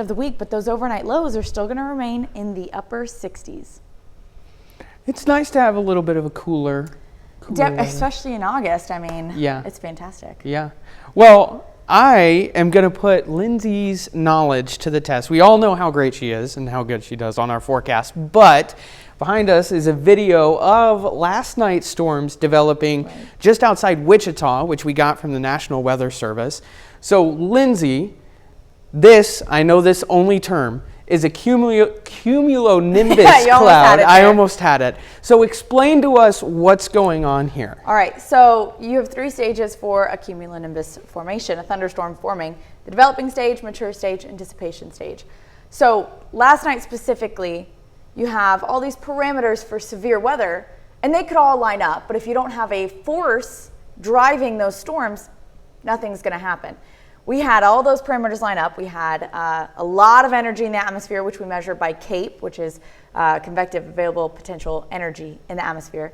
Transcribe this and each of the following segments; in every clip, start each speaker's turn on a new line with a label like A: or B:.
A: of the week, but those overnight lows are still going to remain in the upper 60s.
B: It's nice to have a little bit of a cooler weather.
A: Especially in August. I mean,
B: yeah,
A: it's fantastic.
B: Yeah. Well, I am going to put Lindsey's knowledge to the test. We all know how great she is and how good she does on our forecast, but behind us is a video of last night's storms developing just outside Wichita, which we got from the National Weather Service. So, Lindsey, I know this only term, is a cumulonimbus
A: Yeah,
B: cloud. I almost had it. So explain to us what's going on here.
A: All right, so you have 3 stages for a cumulonimbus formation, a thunderstorm forming: the developing stage, mature stage, and dissipation stage. So last night specifically, you have all these parameters for severe weather, and they could all line up, but if you don't have a force driving those storms, nothing's going to happen. We had all those parameters line up. We had a lot of energy in the atmosphere, which we measure by CAPE, which is convective available potential energy in the atmosphere.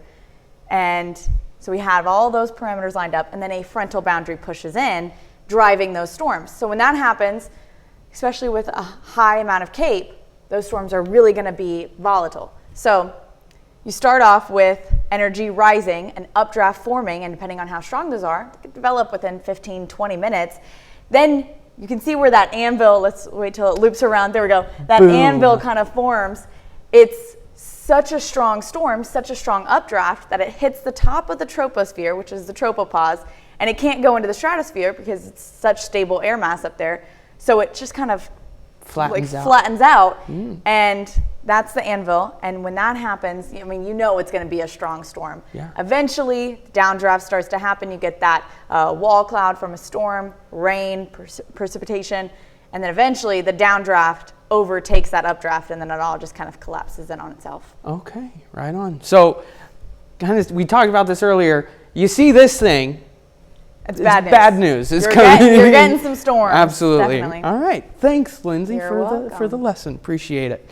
A: And so we have all those parameters lined up, and then a frontal boundary pushes in, driving those storms. So when that happens, especially with a high amount of CAPE, those storms are really going to be volatile. So you start off with energy rising and updraft forming, and depending on how strong those are, they can develop within 15, 20 minutes. Then you can see where that anvil, let's wait till it loops around, there we go, that
B: Boom.
A: Anvil kind of forms. It's such a strong storm, such a strong updraft that it hits the top of the troposphere, which is the tropopause, and it can't go into the stratosphere because it's such stable air mass up there. So it just kind of flattens out. And that's the anvil. And when that happens, I mean, you know it's going to be a strong storm.
B: Yeah.
A: Eventually, downdraft starts to happen. You get that wall cloud from a storm, rain, precipitation, and then eventually the downdraft overtakes that updraft, and then it all just kind of collapses in on itself.
B: Okay, right on. So, we talked about this earlier. You see this thing.
A: It's bad news.
B: Bad news.
A: You're getting some storms.
B: Absolutely.
A: Definitely.
B: All right. Thanks, Lindsey,
A: You're welcome.
B: for the lesson. Appreciate it.